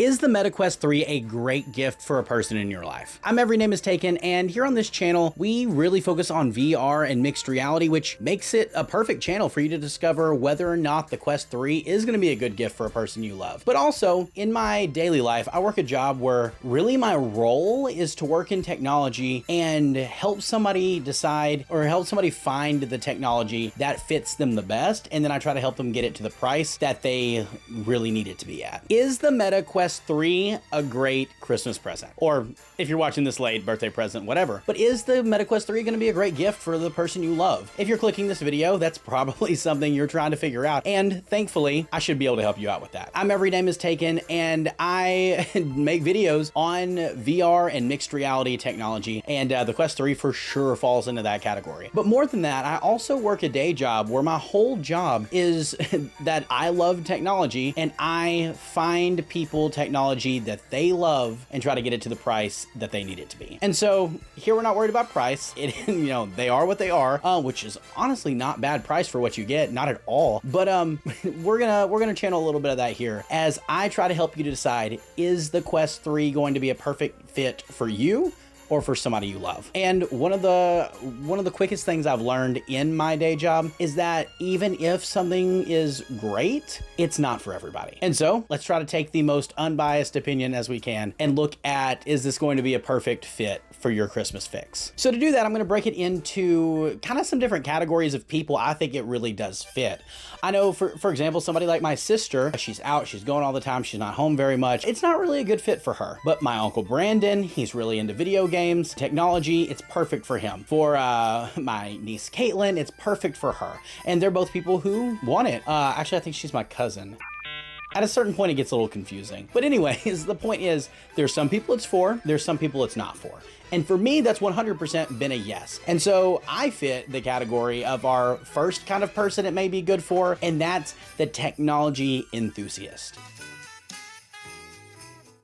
Is the Meta Quest 3 a great gift for a person in your life? I'm Every Name is Taken, and here on this channel, we really focus on VR and mixed reality, which makes it a perfect channel for you to discover whether or not the Quest 3 is going to be a good gift for a person you love. But also, in my daily life, I work a job where really my role is to work in technology and help somebody decide or help somebody find the technology that fits them the best, and then I try to help them get it to the price that they really need it to be at. Is the Meta Quest 3 a great Christmas present? Or if you're watching this late, birthday present, whatever. But is the Meta Quest 3 going to be a great gift for the person you love? If you're clicking this video, that's probably something you're trying to figure out. And thankfully, I should be able to help you out with that. I'm Every Name is Taken, and I make videos on VR and mixed reality technology. And the Quest 3 for sure falls into that category. But more than that, I also work a day job where my whole job is that I love technology and I find people technology that they love and try to get it to the price that they need it to be. And so here we're not worried about price. They are what they are, which is honestly not bad price for what you get, not at all. But we're gonna channel a little bit of that here as I try to help you to decide, is the Quest 3 going to be a perfect fit for you or for somebody you love? And one of the quickest things I've learned in my day job is that even if something is great, it's not for everybody. And so let's try to take the most unbiased opinion as we can and look at, is this going to be a perfect fit for your Christmas fix? So to do that, I'm going to break it into kind of some different categories of people I think it really does fit. I know for example, somebody like my sister, she's out, she's going all the time, she's not home very much. It's not really a good fit for her. But my uncle Brandon, he's really into video games, technology, it's perfect for him. For my niece Caitlin, it's perfect for her. And they're both people who want it. Actually, I think she's my cousin. At a certain point, it gets a little confusing. But anyways, the point is, there's some people it's for, there's some people it's not for. And for me, that's 100% been a yes. And so I fit the category of our first kind of person it may be good for, and that's the technology enthusiast.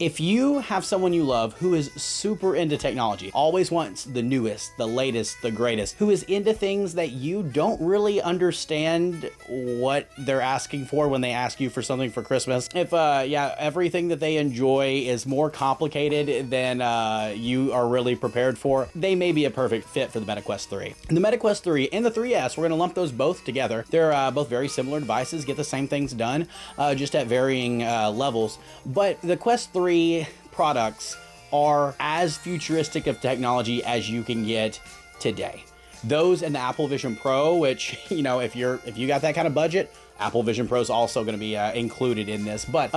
If you have someone you love who is super into technology, always wants the newest, the latest, the greatest, who is into things that you don't really understand what they're asking for when they ask you for something for Christmas, if everything that they enjoy is more complicated than you are really prepared for, they may be a perfect fit for the Meta Quest 3. The Meta Quest 3 and the 3S, we're gonna lump those both together. They're both very similar devices, get the same things done, just at varying levels. But the Quest 3 products are as futuristic of technology as you can get today. Those and the Apple Vision Pro, which, you know, if you got that kind of budget, Apple Vision Pro is also going to be included in this. But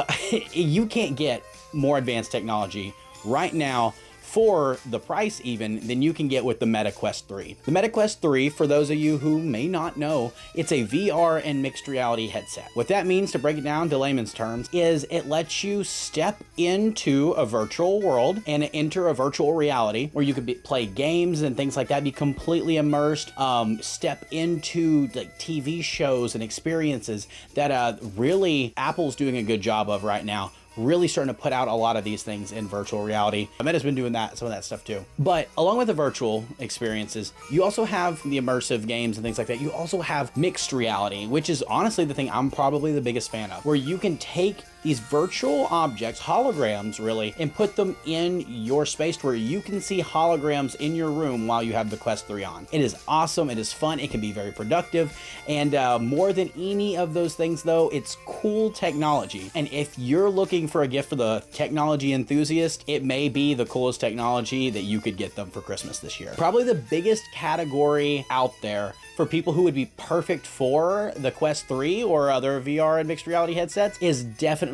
you can't get more advanced technology right now for the price even than you can get with the Meta Quest 3. The Meta Quest 3, for those of you who may not know, it's a VR and mixed reality headset. What that means, to break it down to layman's terms, is it lets you step into a virtual world and enter a virtual reality where you could play games and things like that, be completely immersed, step into like TV shows and experiences that really Apple's doing a good job of right now. Really starting to put out a lot of these things in virtual reality. Meta's been doing some of that stuff too. But along with the virtual experiences, you also have the immersive games and things like that. You also have mixed reality, which is honestly the thing I'm probably the biggest fan of, where you can take these virtual objects, holograms really, and put them in your space where you can see holograms in your room while you have the Quest 3 on. It is awesome, it is fun, it can be very productive, and more than any of those things though, it's cool technology. And if you're looking for a gift for the technology enthusiast, it may be the coolest technology that you could get them for Christmas this year. Probably the biggest category out there for people who would be perfect for the Quest 3 or other VR and mixed reality headsets is definitely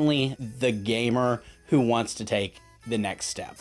the gamer who wants to take the next step.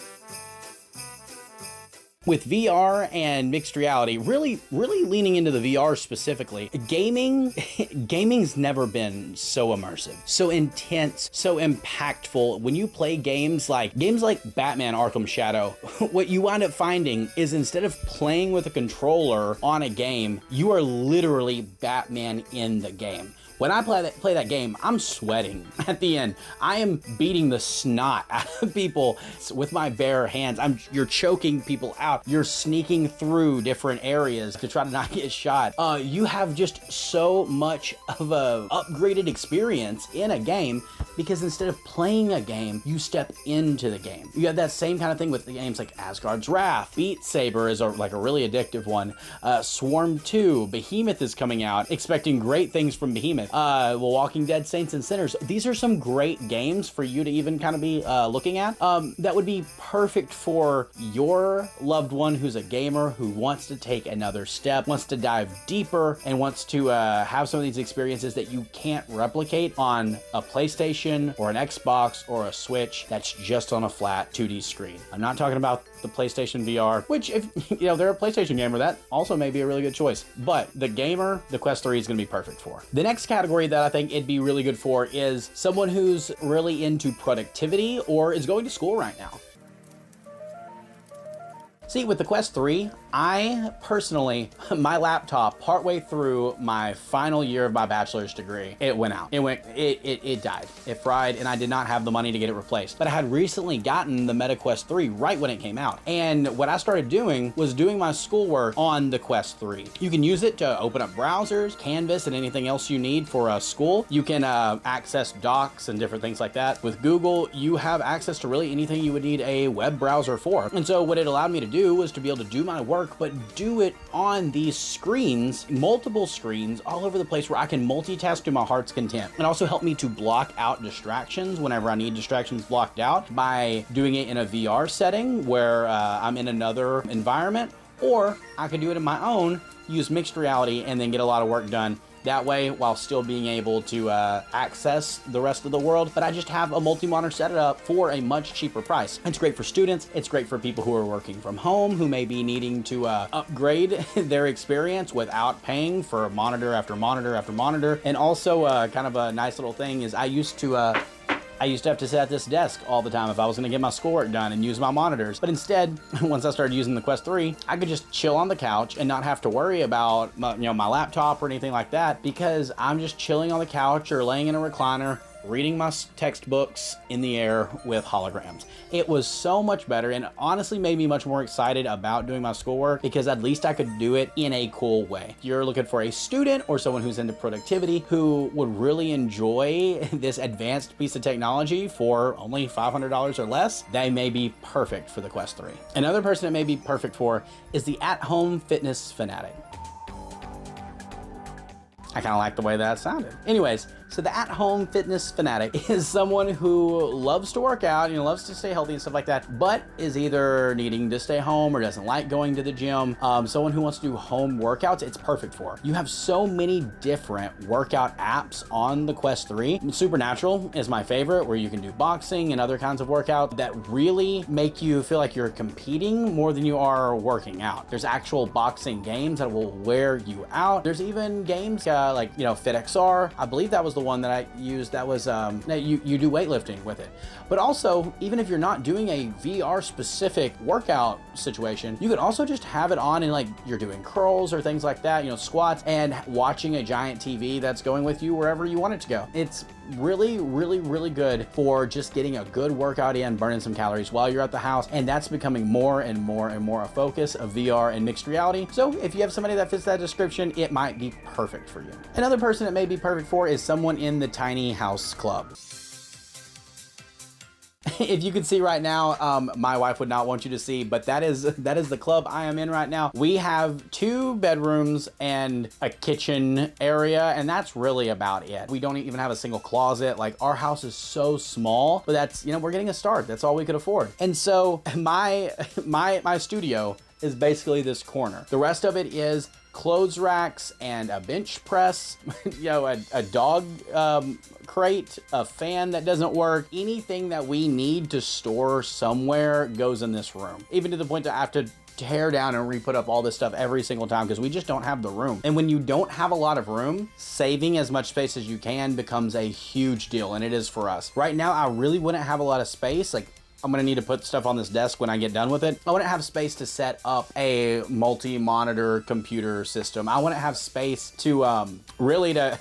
With VR and mixed reality, really leaning into the VR specifically, gaming's never been so immersive, so intense, so impactful. When you play games like Batman Arkham Shadow, what you wind up finding is instead of playing with a controller on a game, you are literally Batman in the game. When I play that game, I'm sweating at the end. I am beating the snot out of people with my bare hands. You're choking people out. You're sneaking through different areas to try to not get shot. You have just so much of a upgraded experience in a game, because instead of playing a game, you step into the game. You have that same kind of thing with the games like Asgard's Wrath. Beat Saber is like a really addictive one. Swarm 2, Behemoth is coming out. Expecting great things from Behemoth. Walking Dead Saints and Sinners. These are some great games for you to even kind of be looking at. That would be perfect for your loved one who's a gamer, who wants to take another step, wants to dive deeper, and wants to have some of these experiences that you can't replicate on a PlayStation or an Xbox or a Switch that's just on a flat 2D screen. I'm not talking about the PlayStation VR, which, if you know, they're a PlayStation gamer, that also may be a really good choice. But the gamer, the Quest 3 is going to be perfect for. The next category that I think it'd be really good for is someone who's really into productivity or is going to school right now. See, with the Quest 3, I personally, my laptop, partway through my final year of my bachelor's degree, it went out. It died. It fried, and I did not have the money to get it replaced. But I had recently gotten the Meta Quest 3 right when it came out. And what I started doing was doing my schoolwork on the Quest 3. You can use it to open up browsers, Canvas, and anything else you need for school. You can access docs and different things like that. With Google, you have access to really anything you would need a web browser for. And so what it allowed me to do was to be able to do my work, but do it on these screens, multiple screens all over the place, where I can multitask to my heart's content. It also helped me to block out distractions whenever I need distractions blocked out by doing it in a VR setting where I'm in another environment, or I could do it in my own, use mixed reality, and then get a lot of work done that way while still being able to access the rest of the world. But I just have a multi-monitor setup for a much cheaper price. It's great for students. It's great for people who are working from home, who may be needing to upgrade their experience without paying for monitor after monitor after monitor. And also kind of a nice little thing is I used to have to sit at this desk all the time if I was gonna get my schoolwork done and use my monitors. But instead, once I started using the Quest 3, I could just chill on the couch and not have to worry about my laptop or anything like that, because I'm just chilling on the couch or laying in a recliner, reading my textbooks in the air with holograms. It was so much better, and honestly made me much more excited about doing my schoolwork, because at least I could do it in a cool way. If you're looking for a student or someone who's into productivity who would really enjoy this advanced piece of technology for only $500 or less, they may be perfect for the Quest 3. Another person it may be perfect for is the at-home fitness fanatic. I kind of like the way that sounded. Anyways, so the at-home fitness fanatic is someone who loves to work out, loves to stay healthy and stuff like that, but is either needing to stay home or doesn't like going to the gym. Someone who wants to do home workouts, it's perfect for. You have so many different workout apps on the Quest 3. Supernatural is my favorite, where you can do boxing and other kinds of workouts that really make you feel like you're competing more than you are working out. There's actual boxing games that will wear you out. There's even games like FitXR. I believe that was the one that I used. That was you do weightlifting with it. But also, even if you're not doing a VR specific workout situation, you could also just have it on and like you're doing curls or things like that, squats, and watching a giant TV that's going with you wherever you want it to go. It's really, really, really good for just getting a good workout in, burning some calories while you're at the house. And that's becoming more and more and more a focus of VR and mixed reality. So if you have somebody that fits that description, it might be perfect for you. Another person it may be perfect for is someone in the tiny house club. If you can see right now, my wife would not want you to see, but that is the club I am in right now. We have 2 bedrooms and a kitchen area, and that's really about it. We don't even have a single closet. Like, our house is so small, but that's, we're getting a start. That's all we could afford. And so my studio is basically this corner. The rest of it is clothes racks and a bench press, a dog crate, a fan that doesn't work. Anything that we need to store somewhere goes in this room, even to the point that I have to tear down and re-put up all this stuff every single time because we just don't have the room. And when you don't have a lot of room, saving as much space as you can becomes a huge deal, and it is for us. Right now, I really wouldn't have a lot of space. Like, I'm gonna need to put stuff on this desk when I get done with it. I wouldn't have space to set up a multi-monitor computer system. I wouldn't have space to really to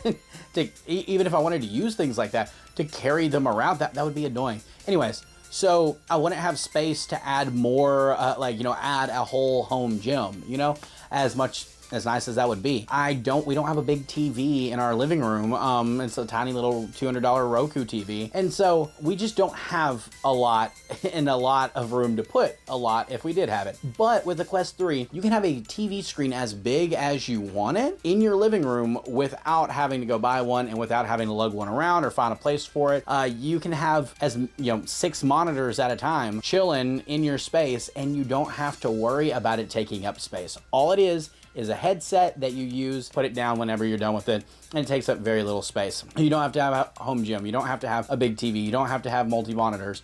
even if I wanted to use things like that, to carry them around. That would be annoying. Anyways, so I wouldn't have space to add more, like, you know, add a whole home gym, you know, as nice as that would be. We don't have a big TV in our living room. It's a tiny little $200 Roku TV. And so we just don't have a lot and a lot of room to put a lot if we did have it. But with the Quest 3, you can have a TV screen as big as you want it in your living room without having to go buy one and without having to lug one around or find a place for it. You can have 6 monitors at a time chilling in your space, and you don't have to worry about it taking up space. All it is a headset that you use, put it down whenever you're done with it, and it takes up very little space. You don't have to have a home gym. You don't have to have a big TV. You don't have to have multi-monitors.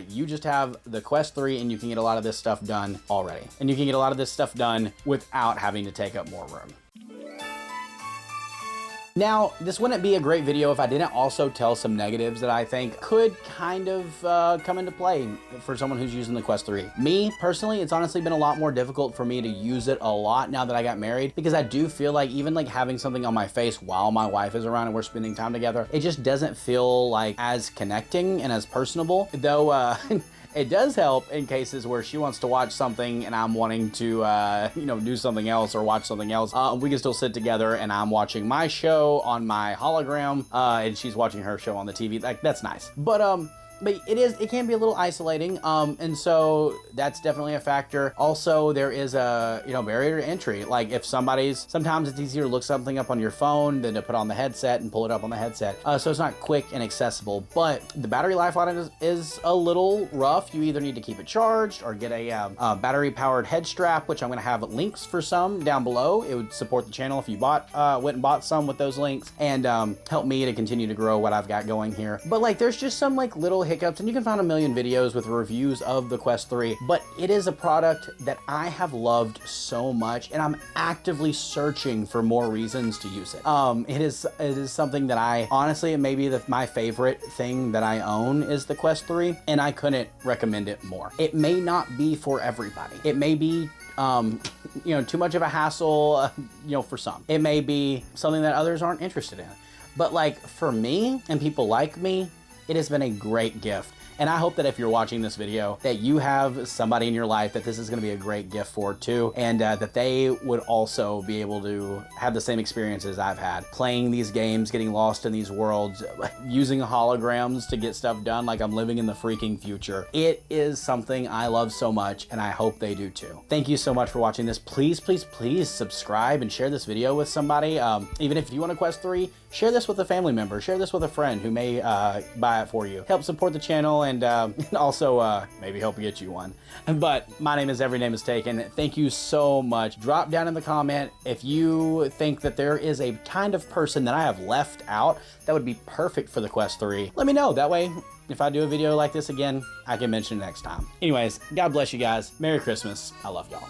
You just have the Quest 3, and you can get a lot of this stuff done already. And you can get a lot of this stuff done without having to take up more room. Now, this wouldn't be a great video if I didn't also tell some negatives that I think could kind of come into play for someone who's using the Quest 3. Me, personally, it's honestly been a lot more difficult for me to use it a lot now that I got married, because I do feel like even like having something on my face while my wife is around and we're spending time together, it just doesn't feel like as connecting and as personable, though it does help in cases where she wants to watch something and I'm wanting to, do something else or watch something else. We can still sit together and I'm watching my show on my hologram and she's watching her show on the TV. Like, that's nice. But it can be a little isolating, and so that's definitely a factor. Also, there is a barrier to entry. Like, if sometimes it's easier to look something up on your phone than to put on the headset and pull it up on the headset. So it's not quick and accessible. But the battery life on it is a little rough. You either need to keep it charged or get a battery powered head strap, which I'm going to have links for some down below. It would support the channel if you went and bought some with those links, and help me to continue to grow what I've got going here. But like, there's just some like little hiccups, and you can find a million videos with reviews of the Quest 3, but it is a product that I have loved so much, and I'm actively searching for more reasons to use it. It is something that it may be my favorite thing that I own is the Quest 3, and I couldn't recommend it more. It may not be for everybody. It may be too much of a hassle, for some. It may be something that others aren't interested in. But like, for me and people like me, it has been a great gift. And I hope that if you're watching this video, that you have somebody in your life that this is going to be a great gift for too, and that they would also be able to have the same experiences I've had, playing these games, getting lost in these worlds, using holograms to get stuff done like I'm living in the freaking future. It is something I love so much, and I hope they do too. Thank you so much for watching this. Please, please, please subscribe and share this video with somebody. Even if you want a Quest 3, share this with a family member, share this with a friend who may buy it for you. Help support the channel, and also maybe help get you one. But my name is Every Name Is Taken. Thank you so much. Drop down in the comment if you think that there is a kind of person that I have left out that would be perfect for the Quest 3. Let me know. That way, if I do a video like this again, I can mention it next time. Anyways, God bless you guys. Merry Christmas. I love y'all.